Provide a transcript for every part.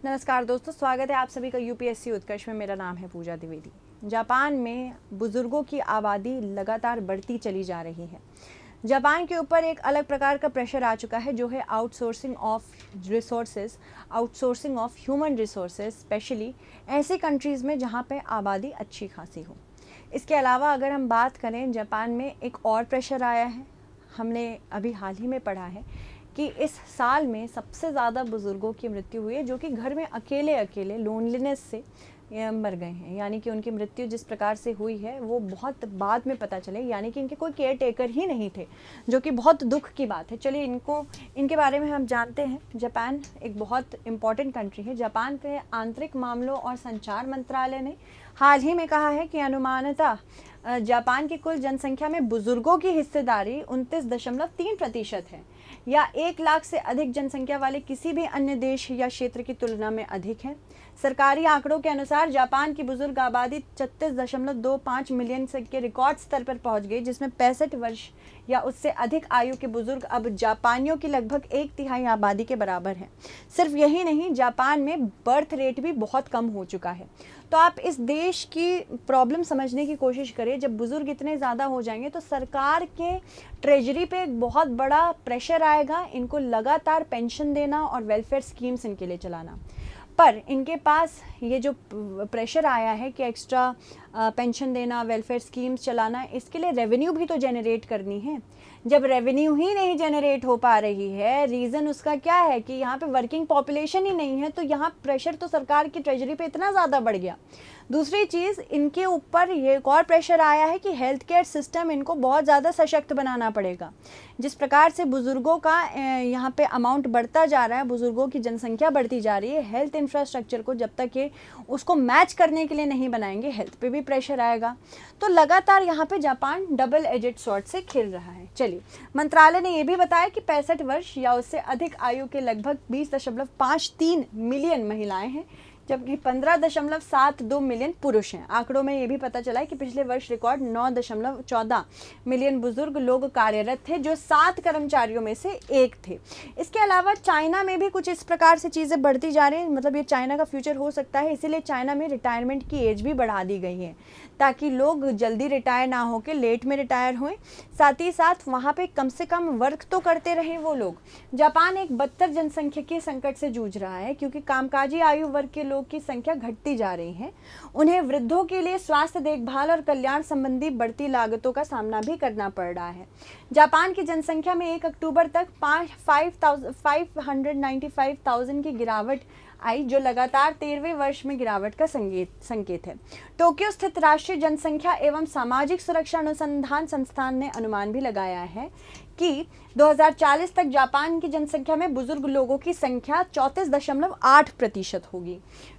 नमस्कार दोस्तों, स्वागत है आप सभी का यूपीएससी उत्कर्ष में। मेरा नाम है पूजा द्विवेदी। जापान में बुजुर्गों की आबादी लगातार बढ़ती चली जा रही है। जापान के ऊपर एक अलग प्रकार का प्रेशर आ चुका है, जो है outsourcing of resources, outsourcing of human resources, specially ऐसी कंट्रीज़ में जहाँ पे आबादी अच्छी खासी हो। इसके अलावा अगर हम बात करें, जापान में एक और प्रेशर आया है। हमने अभी हाल ही में पढ़ा है कि इस साल में सबसे ज़्यादा बुज़ुर्गों की मृत्यु हुई है, जो कि घर में अकेले अकेले लोनलीनेस से मर गए हैं। यानी कि उनकी मृत्यु जिस प्रकार से हुई है वो बहुत बाद में पता चले, यानी कि इनके कोई केयर टेकर ही नहीं थे, जो कि बहुत दुख की बात है। चलिए इनके बारे में हम जानते हैं। जापान एक बहुत इम्पॉर्टेंट कंट्री है। जापान के आंतरिक मामलों और संचार मंत्रालय ने हाल ही में कहा है कि अनुमानतः जापान की कुल जनसंख्या में बुजुर्गों की हिस्सेदारी 29.3% है, या 1 लाख से अधिक जनसंख्या वाले किसी भी अन्य देश या क्षेत्र की तुलना में अधिक है। सरकारी आंकड़ों के अनुसार जापान की बुजुर्ग आबादी 36.25 मिलियन के रिकॉर्ड स्तर पर पहुंच गई, जिसमें 65 वर्ष या उससे अधिक आयु के बुजुर्ग अब जापानियों की लगभग 1/3 आबादी के बराबर हैं। सिर्फ यही नहीं, जापान में बर्थ रेट भी बहुत कम हो चुका है। तो आप इस देश की प्रॉब्लम समझने की कोशिश करें। जब बुजुर्ग इतने ज़्यादा हो जाएंगे तो सरकार के ट्रेजरी पे एक बहुत बड़ा प्रेशर आएगा, इनको लगातार पेंशन देना और वेलफेयर स्कीम्स इनके लिए चलाना। पर इनके पास ये जो प्रेशर आया है कि एक्स्ट्रा पेंशन देना, वेलफेयर स्कीम्स चलाना, इसके लिए रेवेन्यू भी तो जनरेट करनी है। जब रेवेन्यू ही नहीं जनरेट हो पा रही है, रीज़न उसका क्या है कि यहाँ पे वर्किंग पॉपुलेशन ही नहीं है, तो यहाँ प्रेशर तो सरकार की ट्रेजरी पे इतना ज़्यादा बढ़ गया। दूसरी चीज़, इनके ऊपर ये एक और प्रेशर आया है कि हेल्थ केयर सिस्टम इनको बहुत ज़्यादा सशक्त बनाना पड़ेगा। जिस प्रकार से बुज़ुर्गों का यहाँ पे अमाउंट बढ़ता जा रहा है, बुज़ुर्गों की जनसंख्या बढ़ती जा रही है, हेल्थ इंफ्रास्ट्रक्चर को जब तक ये उसको मैच करने के लिए नहीं बनाएंगे, हेल्थ पे भी प्रेशर आएगा। तो लगातार यहाँ पे जापान डबल एजेड स्वॉर्ड से खेल रहा है। चलिए, मंत्रालय ने यह भी बताया कि 65 वर्ष या उससे अधिक आयु के लगभग 20.53 मिलियन महिलाएं हैं, जबकि 15.72 मिलियन पुरुष हैं। आंकड़ों में ये भी पता चला है कि पिछले वर्ष रिकॉर्ड 9.14 मिलियन बुजुर्ग लोग कार्यरत थे, जो 7 कर्मचारियों में से एक थे। इसके अलावा चाइना में भी कुछ इस प्रकार से चीज़ें बढ़ती जा रही हैं। मतलब ये चाइना का फ्यूचर हो सकता है, इसीलिए चाइना में रिटायरमेंट की एज भी बढ़ा दी गई है, ताकि लोग जल्दी रिटायर ना हो के लेट में रिटायर हों। साथ ही साथ वहाँ पे कम से कम वर्क तो करते रहें वो लोग। जापान एक बदतर जनसंख्यिकीय संकट से जूझ रहा है, क्योंकि कामकाजी आयु वर्ग के लोग की संख्या घटती जा रही है। उन्हें वृद्धों के लिए स्वास्थ्य देखभाल और कल्याण संबंधी बढ़ती लागतों का सामना भी करना पड़ रहा है। जापान की जनसंख्या में 1 अक्टूबर तक 595,000 की गिरावट आई, जो लगातार 13वें वर्ष में गिरावट का संकेत है। टोक्यो स्थित राष्ट्रीय जनसंख्या एवं सामाजिक सुरक्षा अनुसंधान संस्थान ने अनुमान भी लगाया है कि 2040 तक जापान की जनसंख्या में बुजुर्ग लोगों की संख्या 34.8% होगी।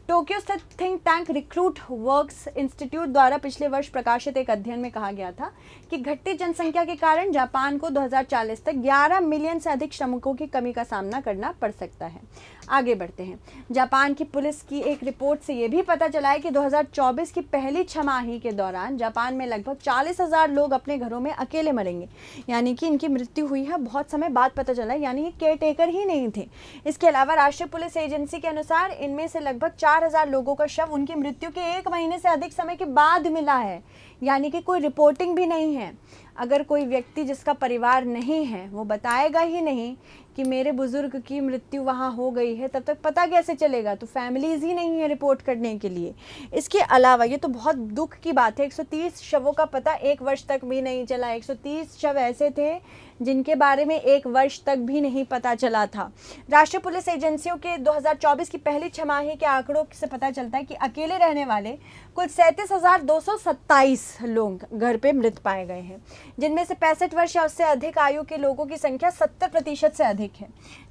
टोक्यो स्थित think tank recruit works institute द्वारा पिछले वर्ष प्रकाशित एक अध्ययन में कहा गया था कि घटती जनसंख्या के कारण जापान को 2040 तक 11 मिलियन से अधिक श्रमिकों की कमी का सामना करना पड़ सकता है। आगे बढ़ते हैं। जापान की पुलिस की एक रिपोर्ट से यह भी पता चला है कि 2024 की पहली छमाही के दौरान जापान में लगभग 40,000 लोग अपने घरों में अकेले मरेंगे, यानी कि इनकी मृत्यु हुई है बहुत समय बाद पता चला, यानी ये केयर टेकर ही नहीं थे। इसके अलावा राष्ट्रीय पुलिस एजेंसी के अनुसार इनमें से लगभग 4,000 लोगों का शव उनकी मृत्यु के 1 महीने से अधिक समय के बाद मिला है, यानी कि कोई रिपोर्टिंग भी नहीं है। अगर कोई व्यक्ति जिसका परिवार नहीं है वो बताएगा ही नहीं कि मेरे बुजुर्ग की मृत्यु वहाँ हो गई है, तब तक पता कैसे चलेगा? तो फैमिलीज ही नहीं है रिपोर्ट करने के लिए। इसके अलावा ये तो बहुत दुख की बात है, 130 शवों का पता 1 वर्ष तक भी नहीं चला। 130 शव ऐसे थे जिनके बारे में 1 वर्ष तक भी नहीं पता चला था। राष्ट्रीय पुलिस एजेंसियों के 2024 की पहली छमाही के आंकड़ों से पता चलता है कि अकेले रहने वाले कुल 37,227 लोग घर पे मृत पाए गए हैं, जिनमें से 65 वर्ष या उससे अधिक आयु के लोगों की संख्या 70% से अधिक है।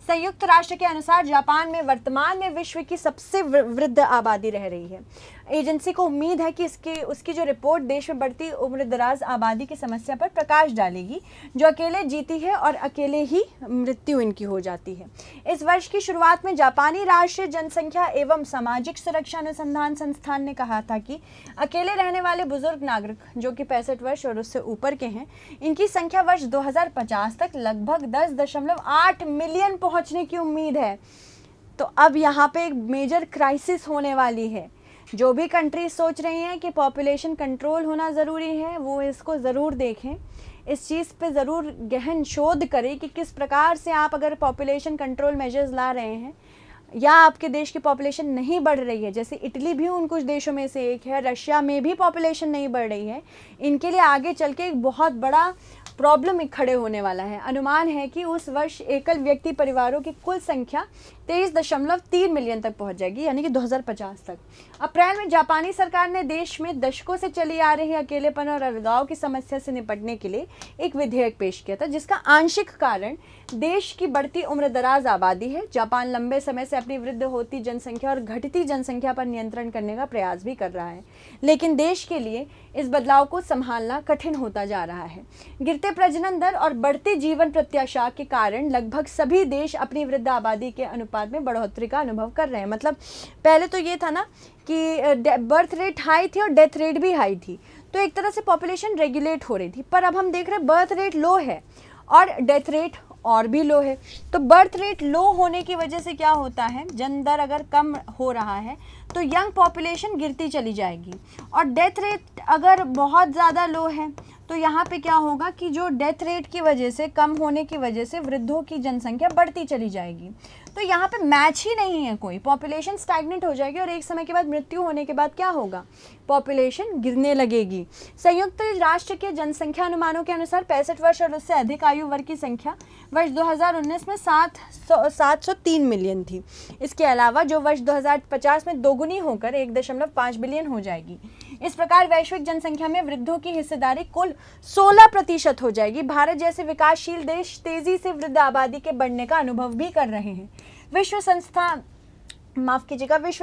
संयुक्त राष्ट्र के अनुसार जापान में वर्तमान में विश्व की सबसे वृद्ध आबादी रह रही है। एजेंसी को उम्मीद है कि उसकी जो रिपोर्ट देश में बढ़ती उम्र दराज आबादी की समस्या पर प्रकाश डालेगी, जो अकेले जीती है और अकेले ही मृत्यु इनकी हो जाती है। इस वर्ष की शुरुआत में जापानी राष्ट्रीय जनसंख्या एवं सामाजिक सुरक्षा अनुसंधान संस्थान ने कहा था कि अकेले रहने वाले बुजुर्ग नागरिक जो कि 65 वर्ष और उससे ऊपर के हैं, इनकी संख्या वर्ष 2050 तक लगभग 10.8 मिलियन पहुंचने की उम्मीद है। तो अब यहाँ पे एक मेजर क्राइसिस होने वाली है। जो भी कंट्रीज सोच रही हैं कि पॉपुलेशन कंट्रोल होना ज़रूरी है, वो इसको ज़रूर देखें, इस चीज़ पे ज़रूर गहन शोध करें कि किस प्रकार से आप अगर पॉपुलेशन कंट्रोल मेजर्स ला रहे हैं या आपके देश की पॉपुलेशन नहीं बढ़ रही है, जैसे इटली भी उन कुछ देशों में से एक है, रशिया में भी पॉपुलेशन नहीं बढ़ रही है, इनके लिए आगे चल के एक बहुत बड़ा प्रॉब्लम खड़े होने वाला है। अनुमान है कि उस वर्ष एकल व्यक्ति परिवारों की कुल संख्या 23.3 मिलियन तक पहुंच जाएगी, यानी कि 2050 तक। अप्रैल में जापानी सरकार ने देश में दशकों से चली आ रही अकेलेपन और अलगाव की समस्या से निपटने के लिए एक विधेयक पेश किया था, जिसका आंशिक कारण देश की बढ़ती उम्रदराज आबादी है। जापान लंबे समय से अपनी वृद्ध होती जनसंख्या और घटती जनसंख्या पर नियंत्रण करने का प्रयास भी कर रहा है, लेकिन देश के लिए इस बदलाव को संभालना कठिन होता जा रहा है। गिरते प्रजनन दर और बढ़ते जीवन प्रत्याशा के कारण लगभग सभी देश अपनी वृद्ध आबादी के अनुपात में बढ़ोतरी का अनुभव कर रहे हैं। मतलब पहले तो ये था ना कि बर्थ रेट हाई थी और डेथ रेट भी हाई थी, तो एक तरह से पॉपुलेशन रेगुलेट हो रही थी। पर अब हम देख रहे हैं बर्थ रेट लो है और डेथ रेट और भी लो है। तो बर्थ रेट लो होने की वजह से क्या होता है, जन्म दर अगर कम हो रहा है तो यंग पॉपुलेशन गिरती चली जाएगी, और डेथ रेट अगर बहुत ज़्यादा लो है तो यहाँ पे क्या होगा कि जो डेथ रेट की वजह से कम होने की वजह से वृद्धों की जनसंख्या बढ़ती चली जाएगी। तो यहाँ पे मैच ही नहीं है कोई, पॉपुलेशन स्टैग्नेंट हो जाएगी और एक समय के बाद मृत्यु होने के बाद क्या होगा, पॉपुलेशन गिरने लगेगी। संयुक्त राष्ट्र के जनसंख्या अनुमानों के अनुसार 65 वर्ष और उससे अधिक आयु वर्ग की संख्या वर्ष 2019 में 703 मिलियन थी। इसके अलावा जो वर्ष 2050 में दोगुनी होकर 1.5 बिलियन हो जाएगी। इस प्रकार वैश्विक जनसंख्या में वृद्धों की हिस्सेदारी कुल 16% हो जाएगी। भारत जैसे विकासशील देश तेजी से वृद्ध आबादी के बढ़ने का अनुभव भी कर रहे हैं। विश्व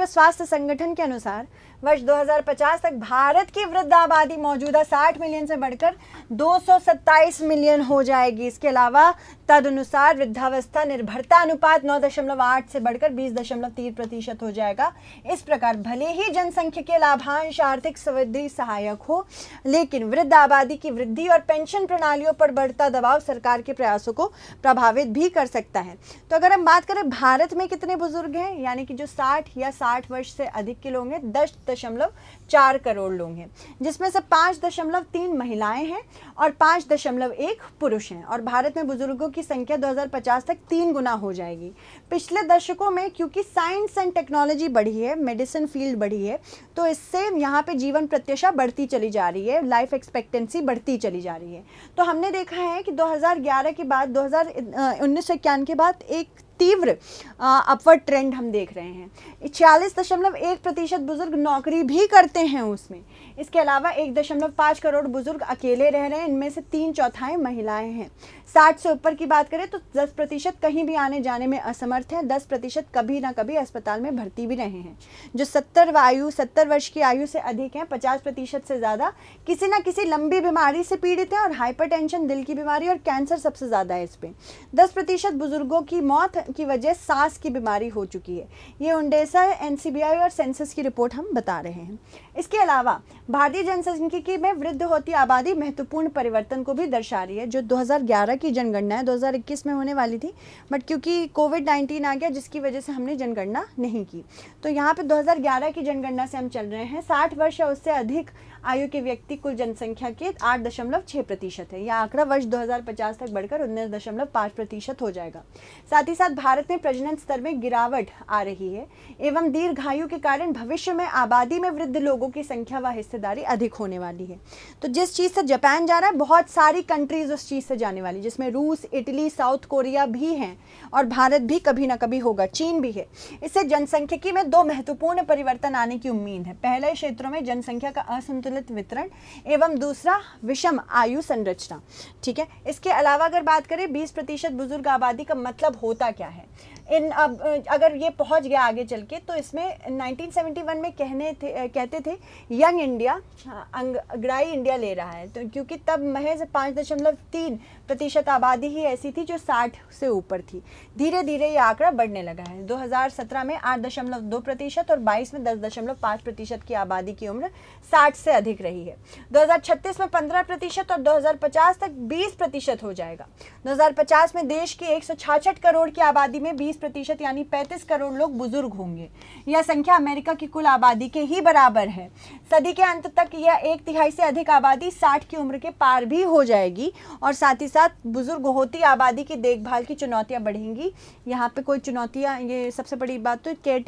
स्वास्थ्य संगठन के अनुसार वर्ष 2050 तक भारत की वृद्ध आबादी मौजूदा 60 मिलियन से बढ़कर 227 मिलियन हो जाएगी। इसके अलावा तदनुसार वृद्धावस्था निर्भरता अनुपात 9.8 से बढ़कर 20.3% हो जाएगा। इस प्रकार भले ही जनसंख्या के लाभांश आर्थिक समृद्धि सहायक हो, लेकिन वृद्ध आबादी की वृद्धि और पेंशन प्रणालियों पर बढ़ता दबाव सरकार के प्रयासों को प्रभावित भी कर सकता है। तो अगर हम बात करें भारत में कितने बुजुर्ग हैं, यानी कि जो 60 या 60 वर्ष से अधिक के लोग हैं, 10.4 करोड़ लोग हैं, जिसमें से 5.3 महिलाएं हैं और 5.1 पुरुष हैं। और भारत में बुजुर्गों की संख्या 2050 तक 3 गुना हो जाएगी। पिछले दशकों में क्योंकि साइंस एंड टेक्नोलॉजी बढ़ी है, मेडिसिन फील्ड बढ़ी है, तो इससे यहाँ पे जीवन प्रत्याशा बढ़ती चली जा रही है, लाइफ एक्सपेक्टेंसी बढ़ती चली जा रही है। तो हमने देखा है कि 2011 के बाद 1991 के बाद एक तीव्र अपवर्ड ट्रेंड हम देख रहे हैं। 46.1% बुजुर्ग नौकरी भी करते हैं उसमें। इसके अलावा 1.5 करोड़ बुजुर्ग अकेले रह रहे हैं, इनमें से 3/4 महिलाएं हैं। 60 से ऊपर की बात करें तो 10% कहीं भी आने जाने में असमर्थ हैं, 10% कभी ना कभी अस्पताल में भर्ती भी रहे हैं। जो 70 वर्ष की आयु से अधिक हैं, 50% से ज़्यादा किसी न किसी लंबी बीमारी से पीड़ित हैं, और हाइपरटेंशन, दिल की बीमारी और कैंसर सबसे ज़्यादा है इस पे। 10% बुजुर्गों की मौत की वजह सांस की बीमारी हो चुकी है। ये उंडेसा, NCBI और सेंसस की रिपोर्ट हम बता रहे हैं। इसके अलावा भारतीय जनसंख्यिकी में वृद्ध होती आबादी महत्वपूर्ण परिवर्तन को भी दर्शा रही है। जो 2011 की जनगणना है 2021 में होने वाली थी, बट क्योंकि कोविड-19 आ गया जिसकी वजह से हमने जनगणना नहीं की, तो यहाँ पे 2011 की जनगणना से हम चल रहे हैं। 60 वर्ष या उससे अधिक आयु के व्यक्ति कुल जनसंख्या के 8.6% है। यह आंकड़ा वर्ष 2050 तक बढ़कर 19.5% हो जाएगा। साथ ही साथ भारत में प्रजनन स्तर में गिरावट आ रही है एवं दीर्घायु के कारण भविष्य में आबादी में वृद्ध लोगों की संख्या व हिस्सेदारी अधिक होने वाली है। तो जिस चीज़ से जापान जा रहा है, बहुत सारी कंट्रीज उस चीज़ से जाने वाली, जिसमें रूस, इटली, साउथ कोरिया भी हैं, और भारत भी कभी ना कभी होगा, चीन भी है। इससे जनसंख्यिकी में 2 महत्वपूर्ण परिवर्तन आने की उम्मीद है। पहले क्षेत्रों में जनसंख्या का असंतुलित वितरण एवं दूसरा विषम आयु संरचना। ठीक है। इसके अलावा अगर बात करें 20% बुजुर्ग आबादी का मतलब होता क्या है, अगर ये पहुंच गया आगे चल के, तो इसमें 1971 में कहते थे यंग इंडिया अग्रणी इंडिया ले रहा है, तो क्योंकि तब महज 5.3% आबादी ही ऐसी थी जो 60 से ऊपर थी। धीरे धीरे ये आंकड़ा बढ़ने लगा है। 2017 में 8.2% और 22 में 10.5% की आबादी की उम्र 60 से अधिक रही है। 2036 में 15% और 2050 तक 20% हो जाएगा। 2050 में देश की 166 करोड़ की आबादी में 20 30% यानी 35 करोड़ लोग बुजुर्ग होंगे। यह संख्या अमेरिका की कुल आबादी के ही बराबर है। सदी के अंत तक यह 1/3 से अधिक आबादी 60 की उम्र के पार भी हो जाएगी और साथ ही साथ बुजुर्ग होती आबादी की देखभाल की चुनौतियां बढ़ेंगी। यहाँ पे कोई चुनौतियां, ये सबसे बड़ी बात तो केयर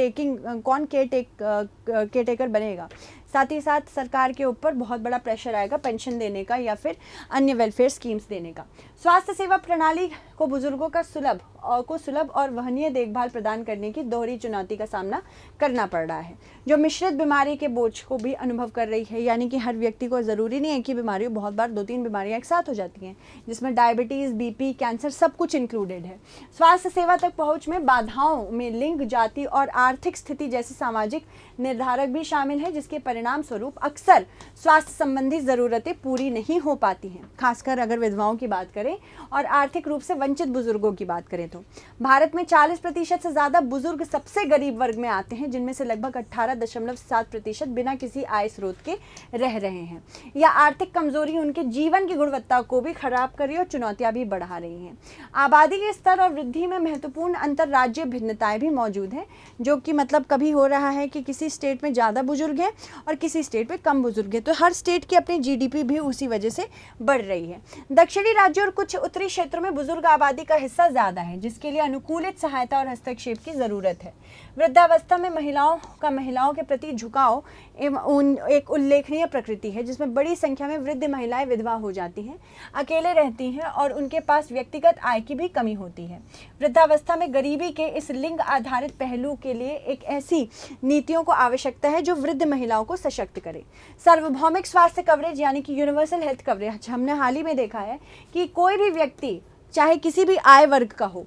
टेकर बनेगा। साथ ही साथ सरकार के ऊपर बहुत बड़ा प्रेशर आएगा पेंशन देने का या फिर अन्य वेलफेयर स्कीम्स देने का। स्वास्थ्य सेवा प्रणाली को बुजुर्गों का सुलभ और वहनीय देखभाल प्रदान करने की दोहरी चुनौती का सामना करना पड़ रहा है, जो मिश्रित बीमारी के बोझ को भी अनुभव कर रही है। यानी कि हर व्यक्ति को ज़रूरी नहीं है कि बीमारी, बहुत बार 2-3 बीमारियां एक साथ हो जाती हैं, जिसमें डायबिटीज़, बीपी, कैंसर सब कुछ इंक्लूडेड है। स्वास्थ्य सेवा तक पहुँच में बाधाओं में लिंग, जाति और आर्थिक स्थिति जैसे सामाजिक निर्धारक भी शामिल है, जिसके परिणाम स्वरूप अक्सर स्वास्थ्य संबंधी ज़रूरतें पूरी नहीं हो पाती हैं, खासकर अगर विधवाओं की बात करें और आर्थिक रूप से वंचित बुजुर्गों की बात करें तो। भारत में 40% से ज़्यादा बुजुर्ग सबसे गरीब वर्ग में आते हैं, जिनमें से लगभग 18.7% बिना किसी आय स्रोत के रह रहे हैं। यह आर्थिक कमजोरी उनके जीवन की गुणवत्ता को भी खराब कर रही है और चुनौतियां भी बढ़ा रही हैं। आबादी के स्तर और वृद्धि में महत्वपूर्ण अंतर राज्य भिन्नताएं भी मौजूद हैं, जो कि मतलब कभी हो रहा है कि किसी स्टेट में ज़्यादा बुजुर्ग हैं और किसी स्टेट में कम बुजुर्ग हैं, तो हर स्टेट की अपनी जीडीपी भी उसी वजह से बढ़ रही है। दक्षिणी राज्यों और कुछ उत्तरी क्षेत्रों में बुजुर्ग आबादी का हिस्सा ज़्यादा है, जिसके लिए अनुकूलित सहायता और हस्तक्षेप की ज़रूरत है। वृद्धावस्था में महिलाओं के प्रति झुकाव एक उल्लेखनीय प्रकृति है, जिसमें बड़ी संख्या में वृद्ध महिलाएं विधवा हो जाती हैं, अकेले रहती हैं और उनके पास व्यक्तिगत आय की भी कमी होती है। वृद्धावस्था में गरीबी के इस लिंग आधारित पहलू के लिए एक ऐसी नीतियों को आवश्यकता है जो वृद्ध महिलाओं को सशक्त करे। सार्वभौमिक स्वास्थ्य कवरेज यानी कि यूनिवर्सल हेल्थ कवरेज, हमने हाल ही में देखा है कि कोई भी व्यक्ति चाहे किसी भी आय वर्ग का हो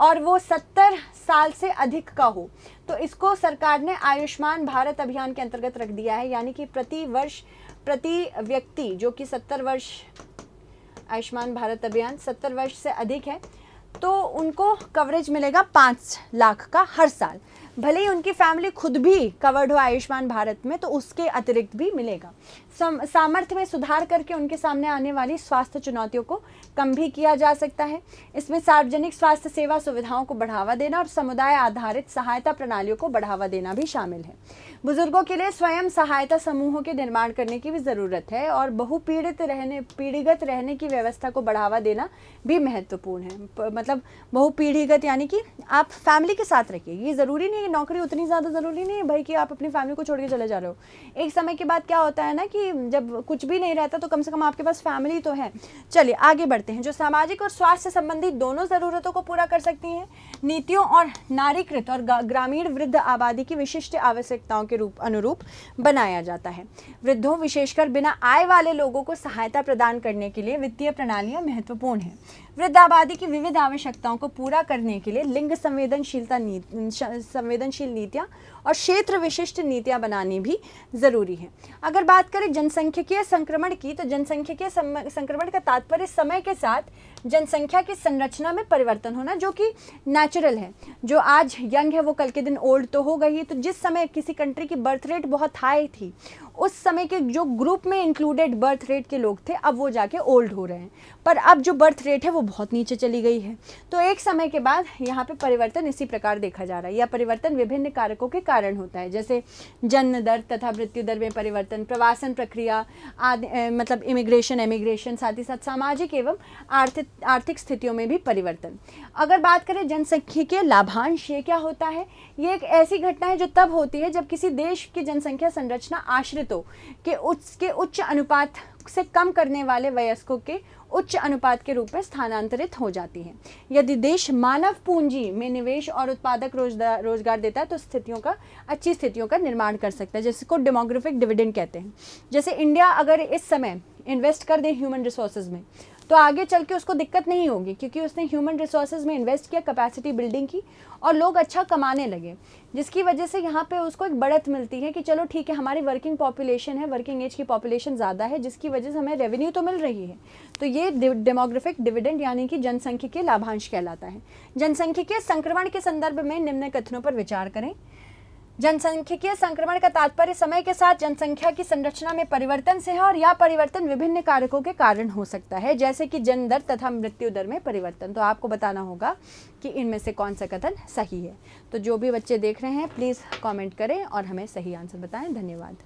और वो 70 साल से अधिक का हो, तो इसको सरकार ने आयुष्मान भारत अभियान के अंतर्गत रख दिया है। यानी कि प्रति व्यक्ति जो कि 70 वर्ष, आयुष्मान भारत अभियान 70 वर्ष से अधिक है, तो उनको कवरेज मिलेगा 5 लाख का हर साल। भले ही उनकी फैमिली खुद भी कवर्ड हो आयुष्मान भारत में, तो उसके अतिरिक्त भी मिलेगा। सामर्थ्य में सुधार करके उनके सामने आने वाली स्वास्थ्य चुनौतियों को कम भी किया जा सकता है। इसमें सार्वजनिक स्वास्थ्य सेवा सुविधाओं को बढ़ावा देना और समुदाय आधारित सहायता प्रणालियों को बढ़ावा देना भी शामिल है। बुजुर्गों के लिए स्वयं सहायता समूहों के निर्माण करने की भी ज़रूरत है और पीढ़ीगत रहने की व्यवस्था को बढ़ावा देना भी महत्वपूर्ण है। मतलब बहुपीढ़ीगत यानी कि आप फैमिली के साथ रखिए। ये ज़रूरी नहीं है, नौकरी उतनी ज़्यादा ज़रूरी नहीं है भाई कि आप अपनी फैमिली को छोड़ के चले जा रहे हो। एक समय के बाद क्या होता है ना कि जब कुछ भी नहीं रहता तो कम से कम आपके पास फैमिली तो है। चलिए आगे बढ़ते हैं। जो सामाजिक और स्वास्थ्य संबंधी दोनों ज़रूरतों को पूरा कर सकती हैं, नीतियों और नारीकृत और ग्रामीण वृद्ध आबादी की विशिष्ट आवश्यकताओं के अनुरूप बनाया जाता है। वृद्धों, विशेषकर बिना आय वाले लोगों को सहायता प्रदान करने के लिए वित्तीय प्रणालियां महत्वपूर्ण हैं। वृद्ध आबादी की विविध आवश्यकताओं को पूरा करने के लिए लिंग संवेदनशील नीतियां और क्षेत्र विशिष्ट नीतियां बनानी भी जरूरी है। अगर बात करें जनसांख्यिकीय संक्रमण की, तो जनसांख्यिकीय संक्रमण का तात्पर्य समय के साथ जनसंख्या की संरचना में परिवर्तन होना, जो कि नेचुरल है। जो आज यंग है वो कल के दिन ओल्ड तो हो गई। तो जिस समय किसी कंट्री की बर्थ रेट बहुत हाई थी, उस समय के जो ग्रुप में इंक्लूडेड बर्थ रेट के लोग थे, अब वो जाके ओल्ड हो रहे हैं। पर अब जो बर्थ रेट है वो बहुत नीचे चली गई है। तो एक समय के बाद यहाँ पे परिवर्तन इसी प्रकार देखा जा रहा है। यह परिवर्तन विभिन्न कारकों के कारण होता है, जैसे जन्म दर तथा मृत्यु दर में परिवर्तन, प्रवासन प्रक्रिया मतलब इमिग्रेशन, एमिग्रेशन, साथ ही साथ सामाजिक एवं आर्थिक स्थितियों में भी परिवर्तन। अगर बात करें जनसांख्यिकीय लाभांश, ये क्या होता है? ये एक ऐसी घटना है जो तब होती है जब किसी देश की जनसंख्या संरचना आश्रितों के उच्च अनुपात से कम करने वाले वयस्कों के उच्च अनुपात के रूप में स्थानांतरित हो जाती है। यदि देश मानव पूंजी में निवेश और उत्पादक रोजगार देता है तो अच्छी स्थितियों का निर्माण कर सकता है, जिसको डेमोग्राफिक डिविडेंड कहते हैं। जैसे इंडिया अगर इस समय इन्वेस्ट कर दे ह्यूमन रिसोर्सेज में, तो आगे चल के उसको दिक्कत नहीं होगी, क्योंकि उसने ह्यूमन रिसोर्सेज में इन्वेस्ट किया, कैपेसिटी बिल्डिंग की और लोग अच्छा कमाने लगे, जिसकी वजह से यहाँ पे उसको एक बढ़त मिलती है कि चलो ठीक है, हमारी वर्किंग पॉपुलेशन है, वर्किंग एज की पॉपुलेशन ज़्यादा है, जिसकी वजह से हमें रेवेन्यू तो मिल रही है। तो ये डेमोग्राफिक डिविडेंड यानी कि जनसांख्यिकीय लाभांश कहलाता है। जनसांख्यिकीय संक्रमण के संदर्भ में निम्न कथनों पर विचार करें। जनसांख्यिकीय संक्रमण का तात्पर्य समय के साथ जनसंख्या की संरचना में परिवर्तन से है और यह परिवर्तन विभिन्न कारकों के कारण हो सकता है, जैसे कि जन्म दर तथा मृत्यु दर में परिवर्तन। तो आपको बताना होगा कि इनमें से कौन सा कथन सही है। तो जो भी बच्चे देख रहे हैं प्लीज़ कमेंट करें और हमें सही आंसर बताएं। धन्यवाद।